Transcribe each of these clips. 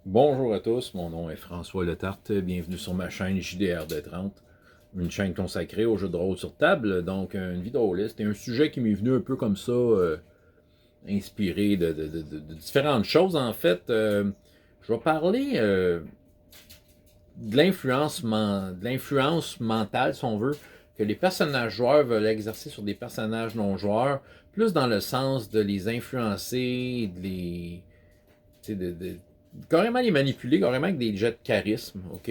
Bonjour à tous, mon nom est François Letarte, bienvenue sur ma chaîne JDR30, une chaîne consacrée aux jeux de rôle sur table, donc une vidéo liste et un sujet qui m'est venu un peu comme ça, inspiré de différentes choses en fait. Je vais parler de l'influence mentale, si on veut, que les personnages joueurs veulent exercer sur des personnages non joueurs, plus dans le sens de les influencer, carrément les manipuler, carrément avec des jets de charisme, OK?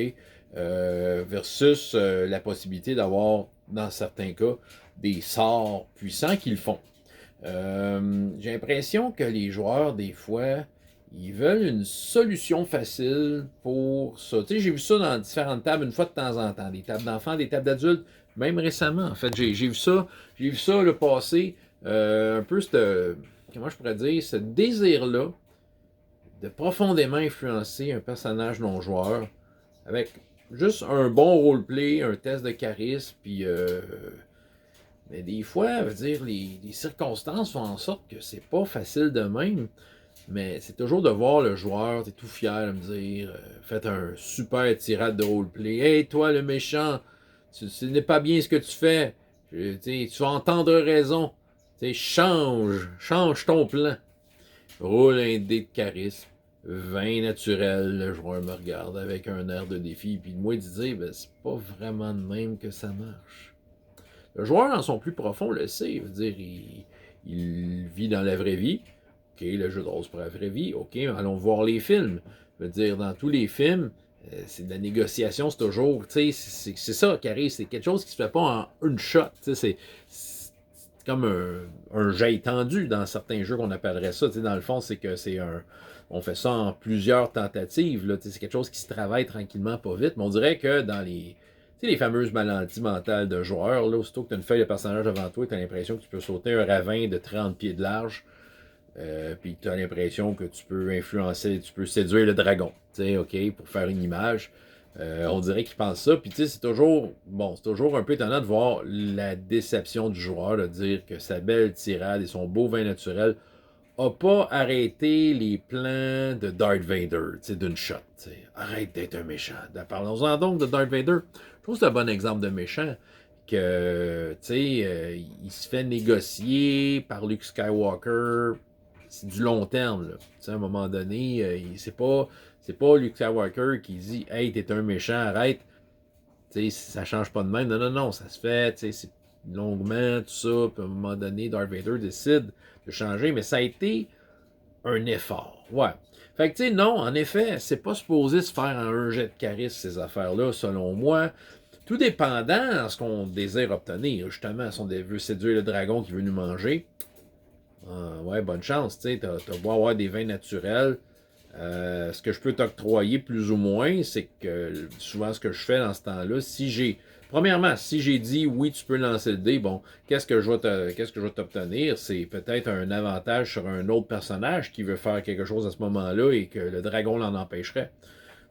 Versus la possibilité d'avoir, dans certains cas, des sorts puissants qu'ils font. J'ai l'impression que les joueurs, des fois, ils veulent une solution facile pour ça. Tu sais, j'ai vu ça dans différentes tables une fois de temps en temps. Des tables d'enfants, des tables d'adultes, même récemment. En fait, j'ai vu ça le passé. Un peu, comment je pourrais dire, ce désir-là de profondément influencer un personnage non-joueur avec juste un bon roleplay, un test de charisme, puis mais des fois, veut dire, les circonstances font en sorte que c'est pas facile de même, mais c'est toujours de voir le joueur, t'es tout fier de me dire, faites un super tirade de roleplay, hey toi le méchant, ce n'est pas bien ce que tu fais, tu vas entendre raison, change ton plan. Roule un dé de charisme. 20 naturel, le joueur me regarde avec un air de défi, puis moi, il disait, ben, c'est pas vraiment de même que ça marche. Le joueur, dans son plus profond, le sait. Il veut dire, il vit dans la vraie vie. OK, le jeu de rôle, c'est pour la vraie vie. OK, allons voir les films. Je veux dire, dans tous les films, c'est de la négociation, c'est toujours, tu sais, c'est ça qui arrive, c'est quelque chose qui se fait pas en une shot, tu sais, c'est comme un jet étendu dans certains jeux qu'on appellerait ça, tu sais, dans le fond, c'est que c'est un, on fait ça en plusieurs tentatives, là, tu sais, c'est quelque chose qui se travaille tranquillement, pas vite, mais on dirait que dans les, tu sais, les fameuses maladies mentales de joueurs, là, aussitôt que tu as une feuille de personnage devant toi, tu as l'impression que tu peux sauter un ravin de 30 pieds de large, puis tu as l'impression que tu peux influencer, tu peux séduire le dragon, tu sais, OK, pour faire une image. On dirait qu'il pense ça, puis tu sais, c'est toujours, bon, c'est toujours un peu étonnant de voir la déception du joueur, de dire que sa belle tirade et son beau vin naturel a pas arrêté les plans de Darth Vader, tu sais, d'une shot, tu sais. Arrête d'être un méchant. Parlons-en donc de Darth Vader. Je trouve que c'est un bon exemple de méchant que, tu sais, il se fait négocier par Luke Skywalker. C'est du long terme, là. Tu sais, à un moment donné, c'est pas Luke Skywalker qui dit Hey, t'es un méchant, arrête. Tu sais, ça change pas de même. Non, non, non, ça se fait, tu sais, c'est longuement, tout ça. Puis à un moment donné, Darth Vader décide de changer, mais ça a été un effort. Ouais. Fait que, tu sais, non, en effet, c'est pas supposé se faire en un jet de charisme, ces affaires-là, selon moi. Tout dépendant de ce qu'on désire obtenir. Justement, si on veut séduire le dragon qui veut nous manger, ouais, bonne chance. Tu sais, t'as beau avoir des vins naturels. Ce que je peux t'octroyer plus ou moins, c'est que souvent ce que je fais dans ce temps-là, si j'ai. Premièrement, si j'ai dit oui, tu peux lancer le dé, bon, qu'est-ce que je vais t'obtenir? C'est peut-être un avantage sur un autre personnage qui veut faire quelque chose à ce moment-là et que le dragon l'en empêcherait.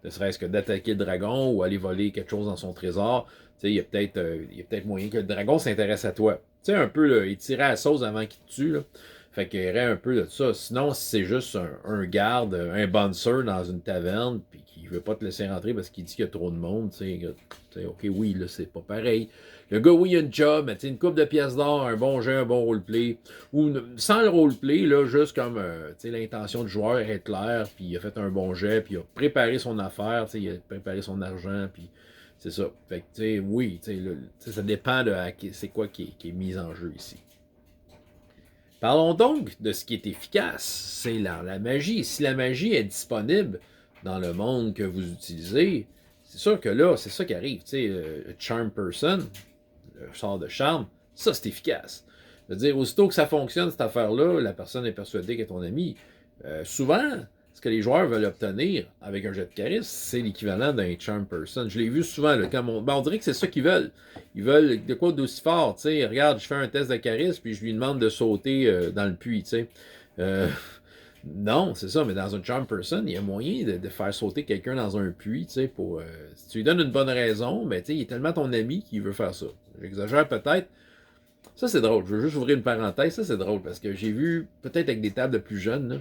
Ne serait-ce que d'attaquer le dragon ou aller voler quelque chose dans son trésor. Tu sais, il y a peut-être moyen que le dragon s'intéresse à toi. Tu sais, un peu, là, il tirait à la sauce avant qu'il te tue, là. Fait qu'il y aurait un peu de ça. Sinon, si c'est juste un garde, un bouncer dans une taverne, puis qui veut pas te laisser rentrer parce qu'il dit qu'il y a trop de monde, tu sais, ok, oui, là, c'est pas pareil. Le gars, oui, il a une job, mais tu sais, une coupe de pièces d'or, un bon jeu, un bon roleplay, ou sans le roleplay, là, juste comme, tu sais, l'intention du joueur est claire, puis il a fait un bon jet, puis il a préparé son affaire, tu sais, il a préparé son argent, puis c'est ça. Fait que, tu sais, oui, tu sais, ça dépend de c'est quoi qui est mis en jeu ici. Parlons donc de ce qui est efficace, c'est la magie. Si la magie est disponible dans le monde que vous utilisez, c'est sûr que là, c'est ça qui arrive. Tu sais, le Charm Person, le sort de charme, ça c'est efficace. C'est-à-dire, aussitôt que ça fonctionne, cette affaire-là, la personne est persuadée qu'elle est ton ami. Souvent, ce que les joueurs veulent obtenir avec un jet de charisme, c'est l'équivalent d'un Charm Person. Je l'ai vu souvent, là, quand on dirait que c'est ça qu'ils veulent. Ils veulent de quoi d'aussi fort, tu sais. Regarde, je fais un test de charisme, puis je lui demande de sauter dans le puits, tu sais. Euh, non, c'est ça, mais dans un Charm Person, il y a moyen de faire sauter quelqu'un dans un puits, tu sais, pour... si tu lui donnes une bonne raison, ben, tu sais, il est tellement ton ami qu'il veut faire ça. J'exagère peut-être. Ça, c'est drôle. Je veux juste ouvrir une parenthèse. Ça, c'est drôle parce que j'ai vu, peut-être avec des tables de plus jeunes, là,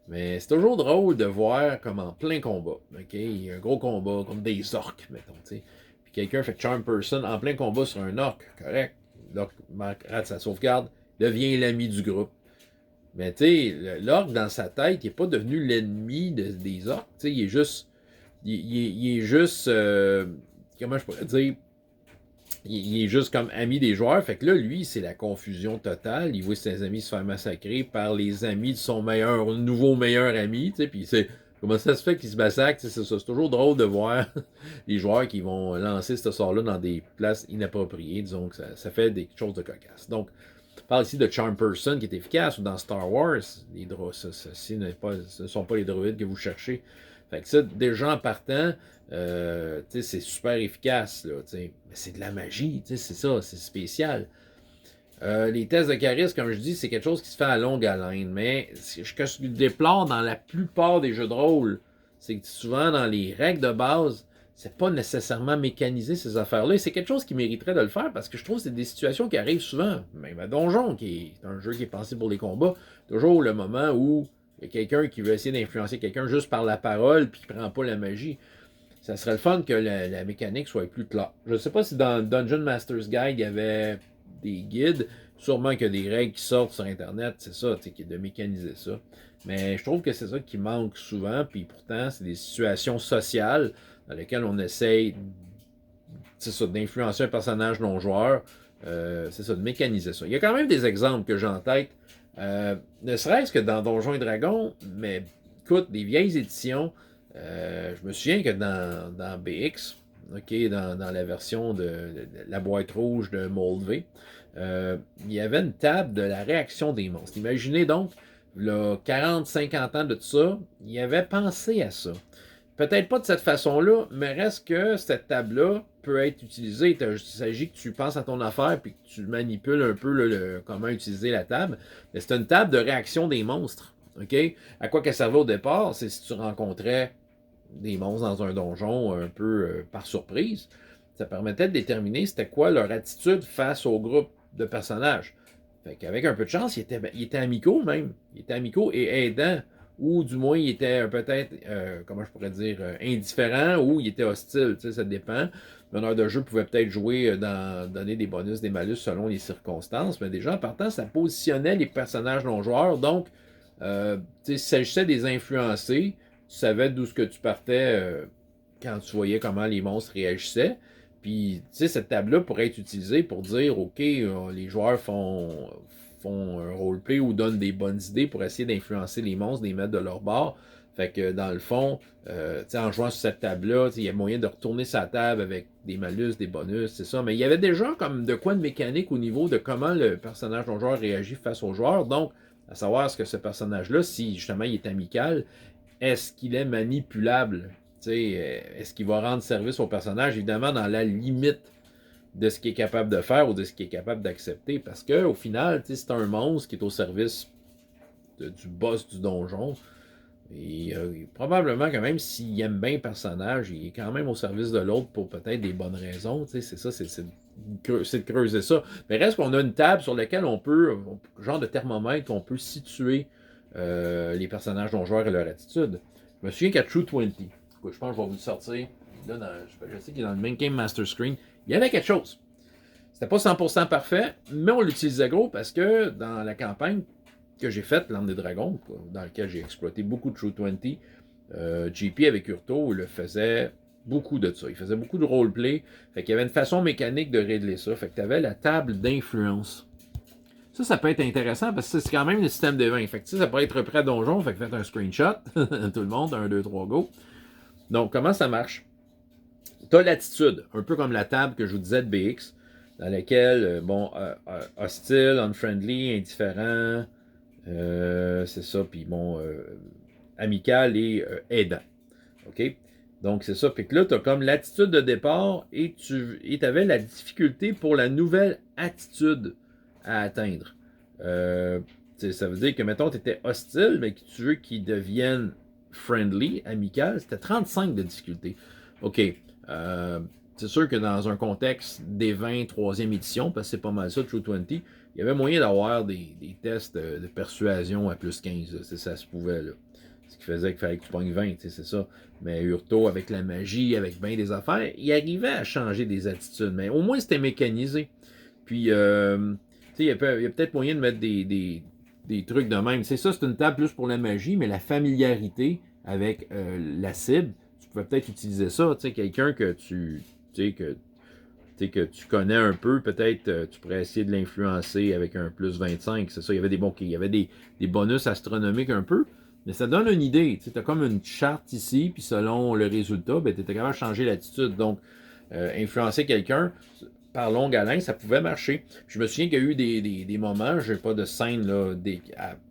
Mais c'est toujours drôle de voir comme en plein combat, OK? Il y a un gros combat, comme des orques, mettons, tu sais. Puis quelqu'un fait Charm Person en plein combat sur un orque, correct? L'orque rate sa sauvegarde, devient l'ami du groupe. Mais tu sais, l'orque dans sa tête, il n'est pas devenu l'ennemi des orques, tu sais, il est juste... il est juste... comment je pourrais dire? Il est juste comme ami des joueurs. Fait que là, lui, c'est la confusion totale. Il voit ses amis se faire massacrer par les amis de son nouveau meilleur ami. Tu sais, puis c'est comment ça se fait qu'il se massacre. C'est ça. C'est toujours drôle de voir les joueurs qui vont lancer ce sort-là dans des places inappropriées. Disons que ça fait des choses de cocasse. Donc, on parle ici de Charm Person qui est efficace, ou dans Star Wars, les ceci ce ne sont pas les droïdes que vous cherchez. Fait que ça, déjà en partant, c'est super efficace, là, mais c'est de la magie, c'est ça, c'est spécial. Les tests de charisme, comme je dis, c'est quelque chose qui se fait à longue haleine, mais ce que je déplore dans la plupart des jeux de rôle, c'est que souvent dans les règles de base, c'est pas nécessairement mécanisé ces affaires-là, et c'est quelque chose qui mériterait de le faire, parce que je trouve que c'est des situations qui arrivent souvent, même à Donjon, qui est un jeu qui est pensé pour les combats, toujours le moment où il y a quelqu'un qui veut essayer d'influencer quelqu'un juste par la parole, puis qui prend pas la magie. Ça serait le fun que la mécanique soit plus claire. Je ne sais pas si dans Dungeon Master's Guide, il y avait des guides. Sûrement qu'il y a des règles qui sortent sur Internet, c'est ça, de mécaniser ça. Mais je trouve que c'est ça qui manque souvent, puis pourtant, c'est des situations sociales dans lesquelles on essaye d'influencer un personnage non-joueur. C'est ça, de mécaniser ça. Il y a quand même des exemples que j'ai en tête. Ne serait-ce que dans Donjons et Dragons, mais écoute, des vieilles éditions, je me souviens que dans BX, OK, dans la version de la boîte rouge de Moldv, il y avait une table de la réaction des monstres. Imaginez donc, là, 40-50 ans de tout ça, il avait pensé à ça. Peut-être pas de cette façon-là, mais reste que cette table-là peut être utilisée. Il s'agit que tu penses à ton affaire puis que tu manipules un peu comment utiliser la table. Mais c'est une table de réaction des monstres. OK? À quoi qu'elle servait au départ? C'est si tu rencontrais des monstres dans un donjon un peu par surprise. Ça permettait de déterminer c'était quoi leur attitude face au groupe de personnages. Fait qu'avec un peu de chance, il était amicaux même. Il était amicaux et aidant. Ou du moins, il était peut-être, comment je pourrais dire, indifférent, ou il était hostile, ça dépend. L'honneur de jeu pouvait peut-être jouer donner des bonus, des malus selon les circonstances, mais déjà, en partant, ça positionnait les personnages non-joueurs, donc, s'il s'agissait de les influencer, tu savais d'où ce que tu partais quand tu voyais comment les monstres réagissaient. Puis, cette table-là pourrait être utilisée pour dire, OK, les joueurs font un roleplay ou donnent des bonnes idées pour essayer d'influencer les monstres, de les mettre de leur bord. Fait que, dans le fond, en jouant sur cette table-là, il y a moyen de retourner sa table avec des malus, des bonus, c'est ça. Mais il y avait déjà comme de quoi de mécanique au niveau de comment le personnage non-joueur réagit face au joueur. Donc, à savoir est-ce que ce personnage-là, si justement il est amical, est-ce qu'il est manipulable? Est-ce qu'il va rendre service au personnage? Évidemment, dans la limite de ce qu'il est capable de faire ou de ce qu'il est capable d'accepter. Parce qu'au final, c'est un monstre qui est au service du boss du donjon. Et probablement que même s'il aime bien le personnage, il est quand même au service de l'autre pour peut-être des bonnes raisons. C'est ça, c'est de creuser ça. Mais reste qu'on a une table sur laquelle on peut, genre de thermomètre, on peut situer les personnages non-joueurs et leur attitude. Je me souviens qu'à True 20, je pense que je vais vous le sortir. Là, je sais qu'il est dans le main game master screen. Il y avait quelque chose. C'était pas 100% parfait, mais on l'utilisait gros parce que dans la campagne que j'ai faite, L'Arme des Dragons, dans laquelle j'ai exploité beaucoup de True 20, JP avec Urto, il le faisait beaucoup de ça. Il faisait beaucoup de roleplay. Fait qu'il y avait une façon mécanique de régler ça. Fait que tu avais la table d'influence. Ça peut être intéressant parce que c'est quand même le système de 20. Fait que ça pourrait être prêt à donjon. Fait que faites un screenshot. Tout le monde, 1, 2, 3, go. Donc, comment ça marche? Tu as l'attitude, un peu comme la table que je vous disais de BX, dans laquelle, hostile, unfriendly, indifférent, c'est ça, puis amical et aidant. OK? Donc, c'est ça. Fait que là, tu as comme l'attitude de départ et tu avais la difficulté pour la nouvelle attitude à atteindre. Ça veut dire que, mettons, tu étais hostile, mais que tu veux qu'il devienne friendly, amical, c'était 35 de difficulté. OK. C'est sûr que dans un contexte des 20 troisième édition, parce que c'est pas mal ça, True 20, il y avait moyen d'avoir des tests de persuasion à plus 15. Ça se pouvait, là. Ce qui faisait qu'il fallait que tu pognes 20, c'est ça. Mais Hurto, avec la magie, avec bien des affaires, il arrivait à changer des attitudes. Mais au moins, c'était mécanisé. Puis, il y a peut-être moyen de mettre des trucs de même. C'est ça, c'est une table plus pour la magie, mais la familiarité avec la cible, tu pouvais peut-être utiliser ça. Quelqu'un que que tu connais un peu, peut-être tu pourrais essayer de l'influencer avec un plus 25. C'est ça, il y avait des bonus astronomiques un peu, mais ça donne une idée. Tu as comme une charte ici, puis selon le résultat, ben, tu étais capable de changer l'attitude. Donc, influencer quelqu'un par longue haleine, ça pouvait marcher. Je me souviens qu'il y a eu des moments, je n'ai pas de scène là,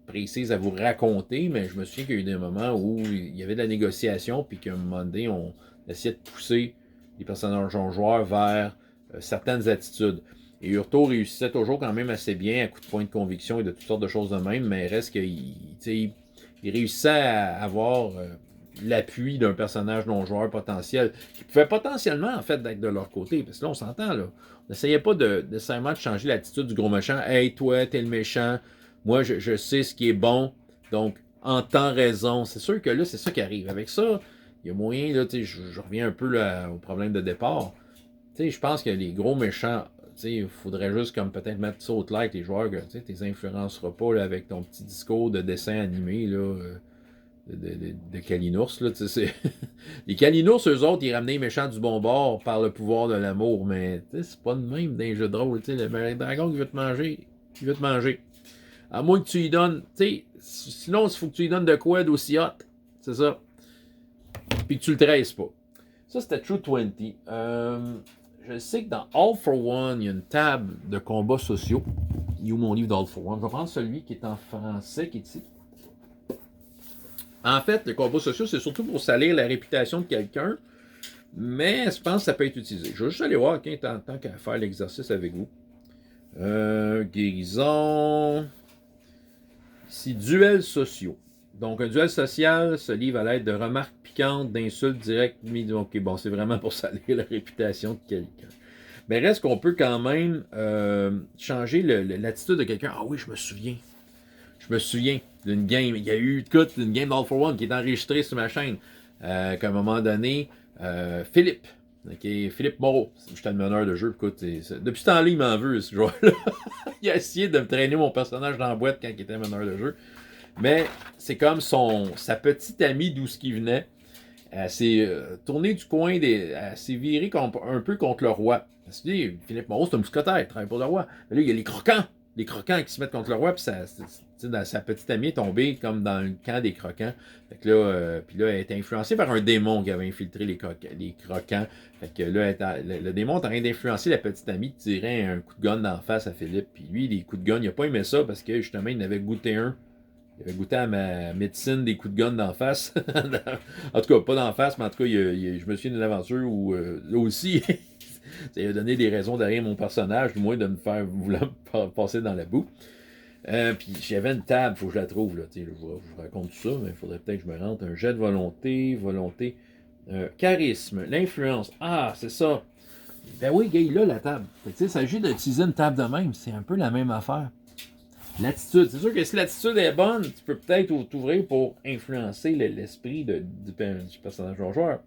précise à vous raconter, mais je me souviens qu'il y a eu des moments où il y avait de la négociation, puis qu'à un moment donné, on essayait de pousser les personnages joueurs vers certaines attitudes. Et Hurto réussissait toujours quand même assez bien à coup de points de conviction et de toutes sortes de choses de même, mais reste qu'il réussissait à avoir l'appui d'un personnage non-joueur potentiel qui pouvait potentiellement, en fait, d'être de leur côté. Parce que là, on s'entend, là. On n'essayait pas nécessairement de changer l'attitude du gros méchant. « Hey, toi, t'es le méchant. Moi, je sais ce qui est bon. Donc, en temps raison. » C'est sûr que là, c'est ça qui arrive. Avec ça, il y a moyen, là, je reviens un peu là, au problème de départ. Je pense que les gros méchants, il faudrait juste comme peut-être mettre ça au like les joueurs que tu les influenceras pas là, avec ton petit discours de dessin animé là, de Kalinours. Là, les Kalinours, eux autres, ils ramenaient les méchants du bon bord par le pouvoir de l'amour, mais c'est pas de même dans les jeux de rôle. Le dragon qui veut te manger, il veut te manger. À moins que tu lui donnes, sinon il faut que tu lui donnes de quoi d'aussi hot, c'est ça. Puis que tu le traces pas. Ça, c'était True 20. Je sais que dans All for One, il y a une table de combats sociaux. Il y a mon livre d'All for One. Je vais prendre celui qui est en français, qui est ici. En fait, les combats sociaux, c'est surtout pour salir la réputation de quelqu'un, mais je pense que ça peut être utilisé. Je vais juste aller voir tant qu'à faire l'exercice avec vous. Guérison. Ici, duels sociaux. Donc, un duel social se livre à l'aide de remarques piquantes, d'insultes directes. Ok, bon, c'est vraiment pour salir la réputation de quelqu'un. Mais reste qu'on peut quand même changer l'attitude de quelqu'un. Ah oui, je me souviens. Je me souviens d'une game. Il y a eu une game d'All for One qui est enregistrée sur ma chaîne. Qu'à un moment donné, Philippe. Okay, Philippe Moreau. J'étais le meneur de jeu. Écoute, depuis ce temps-là, il m'en veut, ce joueur-là. Il a essayé de me traîner mon personnage dans la boîte quand il était meneur de jeu. Mais c'est comme sa petite amie d'où ce qui venait. Elle s'est tournée du coin, elle s'est virée un peu contre le roi. Parce que Philippe Moreau, c'est un mousquetaire, il travaille pour le roi. Mais là, il y a les croquants. Les croquants qui se mettent contre le roi, puis sa petite amie est tombée comme dans le camp des croquants. Fait que là, puis là, elle a été influencée par un démon qui avait infiltré les croquants. Fait que là, le démon est en train d'influencer la petite amie, de tirer un coup de gun d'en face à Philippe. Puis lui, les coups de gun, il n'a pas aimé ça parce que justement, il en avait goûté un. Il avait goûté à ma médecine des coups de gun d'en face. En tout cas, pas d'en face, mais en tout cas, je me souviens d'une aventure où, là aussi, ça a donné des raisons derrière mon personnage, du moins de me faire vouloir passer dans la boue. Puis j'avais une table, il faut que je la trouve. Là, je vous raconte tout ça, mais il faudrait peut-être que je me rentre. Un jet de volonté, charisme, l'influence. Ah, c'est ça. Ben oui, gars, il a la table. Il s'agit d'utiliser une table de même. C'est un peu la même affaire. L'attitude. C'est sûr que si l'attitude est bonne, tu peux peut-être t'ouvrir pour influencer l'esprit du personnage non-joueur.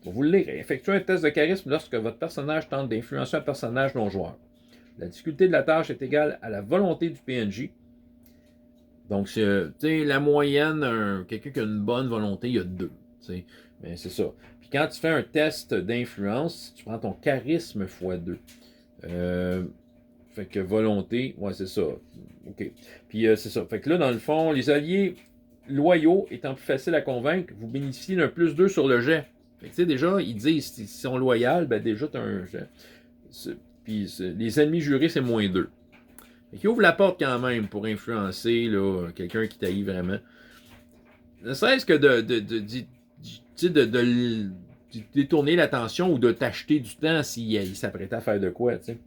Pour vous le lire, effectuez un test de charisme lorsque votre personnage tente d'influencer un personnage non-joueur. La difficulté de la tâche est égale à la volonté du PNJ. Donc, la moyenne, quelqu'un qui a une bonne volonté, il y a 2. Mais c'est ça. Puis quand tu fais un test d'influence, tu prends ton charisme x2. Fait que volonté, ouais, c'est ça. OK. Puis c'est ça. Fait que là, dans le fond, les alliés loyaux étant plus faciles à convaincre, vous bénéficiez d'un plus 2 sur le jet. Fait que déjà, ils disent, s'ils sont loyaux, ben déjà, tu as un jet. Puis les ennemis jurés, c'est moins 2. Fait qu'ils ouvrent la porte quand même pour influencer quelqu'un qui taillit vraiment. Ne serait-ce que de détourner l'attention ou de t'acheter du temps s'il s'apprêtait à faire de quoi, tu sais.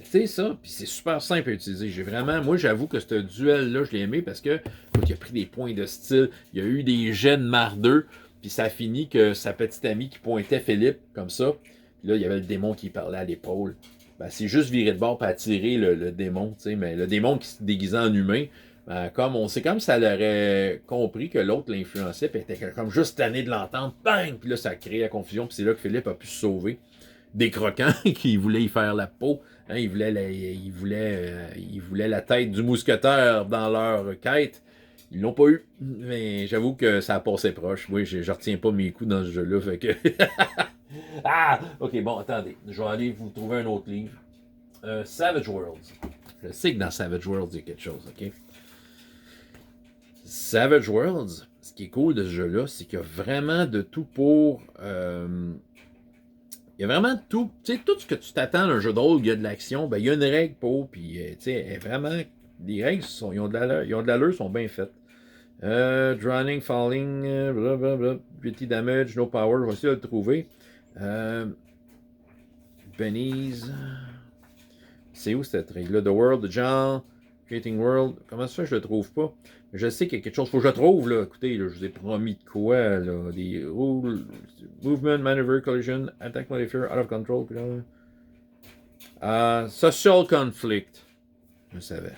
C'est ça, puis c'est super simple à utiliser. Moi, j'avoue que ce duel-là, je l'ai aimé parce que, écoute, il a pris des points de style, il y a eu des jets de mardeux, puis ça a fini que sa petite amie qui pointait Philippe, comme ça, puis là, il y avait le démon qui parlait à l'épaule. Ben, c'est juste viré de bord pour attirer le démon, tu sais, mais le démon qui se déguisait en humain, Comme on sait comme ça l'aurait compris que l'autre l'influençait, puis était comme juste tanné de l'entendre, bang! Puis là, ça a créé la confusion, puis c'est là que Philippe a pu se sauver des croquants qui voulaient y faire la peau. Hein, ils voulaient la tête du mousquetaire dans leur quête. Ils l'ont pas eu. Mais j'avoue que ça a passé proche. Oui, je retiens pas mes coups dans ce jeu-là. Fait que. Ah! Ok, bon, attendez. Je vais aller vous trouver un autre livre. Savage Worlds. Je sais que dans Savage Worlds, il y a quelque chose, ok? Savage Worlds, ce qui est cool de ce jeu-là, c'est qu'il y a vraiment de tout pour. Il y a vraiment tout. Tu sais, tout ce que tu t'attends d'un jeu de rôle, il y a de l'action, ben, il y a une règle pour, puis, tu sais, vraiment, les règles, ils ont de l'allure, sont bien faites. Drowning, Falling, blablabla, Pretty Damage, No Power, je vais essayer de le trouver. Benny's. C'est où cette règle-là? The World, The Genre, Creating World. Comment ça, je le trouve pas? Je sais qu'il y a quelque chose. Faut que je le trouve, là. Écoutez, là, je vous ai promis de quoi, là. Des rules, Movement, Maneuver, Collision, Attack Modifier, Out of Control. Puis là, Social Conflict. Je savais.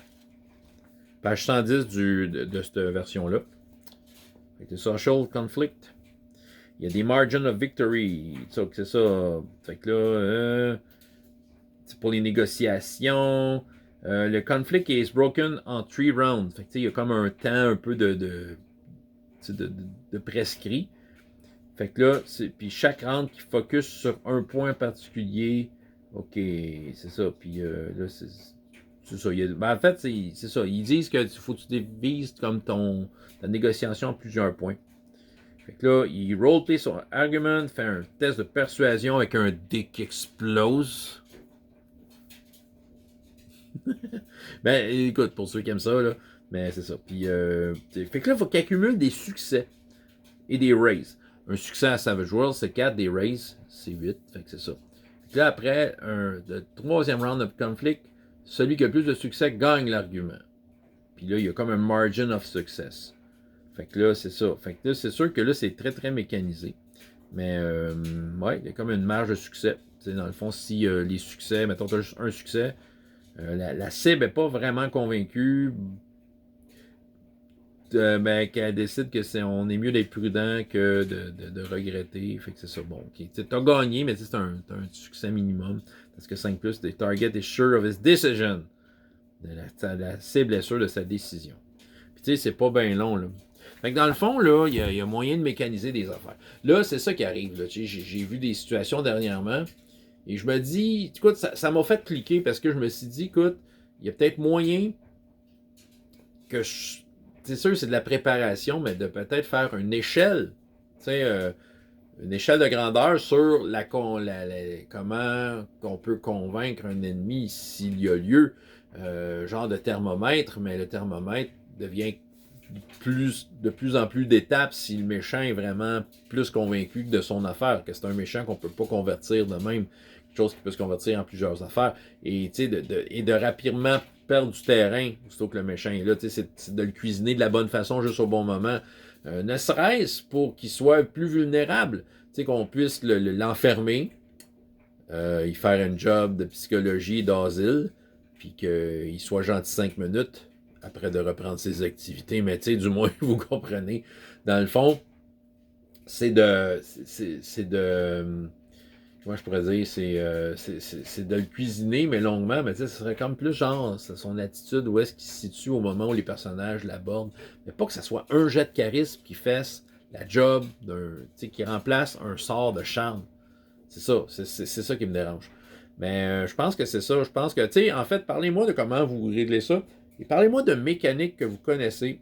Page 110 de cette version-là. Social Conflict. Il y a des Margin of Victory. C'est ça. Fait que là, c'est pour les négociations. Le conflict is broken en 3 rounds. Fait que, il y a comme un temps un peu de prescrit. Fait que là, puis chaque round qui focus sur un point particulier. Ok, c'est ça. Puis là, c'est ça. En fait, c'est ça. Ils disent qu'il faut que tu divises comme ta négociation en plusieurs points. Fait que là, il roleplay son argument, fait un test de persuasion avec un dé qui explose. Ben, écoute, pour ceux qui aiment ça, là, mais c'est ça. Puis, fait que là, il faut qu'il accumule des succès et des raises. Un succès à Savage World, c'est 4, des raises, c'est 8, fait que c'est ça. Fait que là, après le troisième round of conflict, celui qui a le plus de succès gagne l'argument. Puis là, il y a comme un margin of success. Fait que là, c'est ça. Fait que là, c'est sûr que là, c'est très, très mécanisé. Mais, ouais, il y a comme une marge de succès. T'sais, dans le fond, si les succès, mettons, tu as juste un succès, la cible n'est pas vraiment convaincue, ben, qu'elle décide que on est mieux d'être prudent que de regretter. Fait que c'est ça. Bon, okay. Tu as gagné, mais c'est un succès minimum. Parce que 5+, the target is sure of his decision. La cible est sûre de sa décision. Puis tu sais, c'est pas bien long, là. Fait que dans le fond, là, il y a moyen de mécaniser des affaires. Là, c'est ça qui arrive. J'ai vu des situations dernièrement. Et je me dis, écoute, ça m'a fait cliquer parce que je me suis dit, écoute, il y a peut-être moyen que c'est sûr, c'est de la préparation, mais de peut-être faire une échelle, tu sais, une échelle de grandeur sur comment on peut convaincre un ennemi s'il y a lieu, genre de thermomètre, mais le thermomètre devient de plus en plus d'étapes si le méchant est vraiment plus convaincu de son affaire, que c'est un méchant qu'on peut pas convertir de même, quelque chose qui peut se convertir en plusieurs affaires, et de rapidement perdre du terrain, aussitôt que le méchant est là, c'est de le cuisiner de la bonne façon, juste au bon moment, ne serait-ce pour qu'il soit plus vulnérable, qu'on puisse l'enfermer, y faire un job de psychologie d'asile, puis qu'il soit gentil 5 minutes, après de reprendre ses activités, mais tu sais, du moins, vous comprenez. Dans le fond, c'est de... Comment je pourrais dire? C'est de le cuisiner, mais longuement, mais tu sais, ce serait comme plus genre son attitude, où est-ce qu'il se situe au moment où les personnages l'abordent. Mais pas que ce soit un jet de charisme qui fasse la job qui remplace un sort de charme. C'est ça, c'est ça qui me dérange. Mais je pense que c'est ça. Je pense que, tu sais, en fait, parlez-moi de comment vous réglez ça. Et parlez-moi de mécaniques que vous connaissez,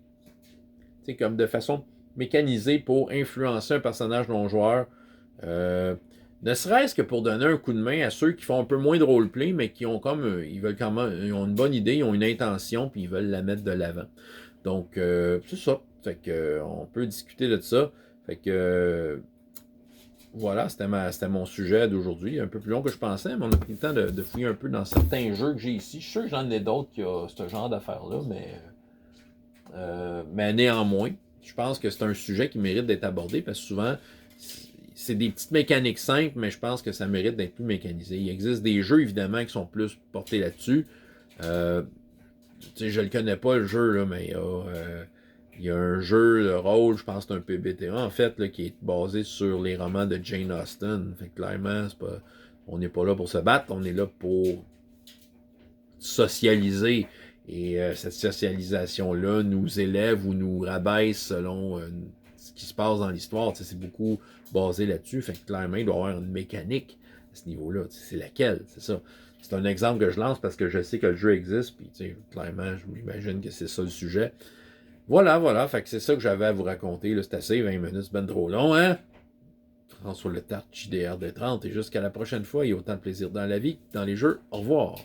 tu sais, comme de façon mécanisée pour influencer un personnage non-joueur. Ne serait-ce que pour donner un coup de main à ceux qui font un peu moins de roleplay, mais qui ont comme, ils veulent quand même, ils ont une bonne idée, ils ont une intention, puis ils veulent la mettre de l'avant. Donc, c'est ça. Fait que, on peut discuter de ça. Fait que, voilà, c'était mon sujet d'aujourd'hui. Un peu plus long que je pensais, mais on a pris le temps de fouiller un peu dans certains jeux que j'ai ici. Je suis sûr que j'en ai d'autres qui ont ce genre d'affaires-là, mais néanmoins, je pense que c'est un sujet qui mérite d'être abordé parce que souvent, c'est des petites mécaniques simples, mais je pense que ça mérite d'être plus mécanisé. Il existe des jeux, évidemment, qui sont plus portés là-dessus. sais, je le connais pas le jeu, là, mais il y a un jeu de rôle, je pense que c'est un PBTA, en fait, là, qui est basé sur les romans de Jane Austen. Fait que clairement, on n'est pas là pour se battre, on est là pour socialiser. Et cette socialisation-là nous élève ou nous rabaisse selon ce qui se passe dans l'histoire. C'est beaucoup basé là-dessus. Fait que clairement, il doit y avoir une mécanique à ce niveau-là. C'est laquelle? C'est ça. C'est un exemple que je lance parce que je sais que le jeu existe. Puis clairement, je m'imagine que c'est ça le sujet. Voilà. Fait que c'est ça que j'avais à vous raconter. C'est assez, 20 minutes, c'est ben trop long, hein? François Le Tarte, JDR de 30. Et jusqu'à la prochaine fois, il y a autant de plaisir dans la vie que dans les jeux. Au revoir.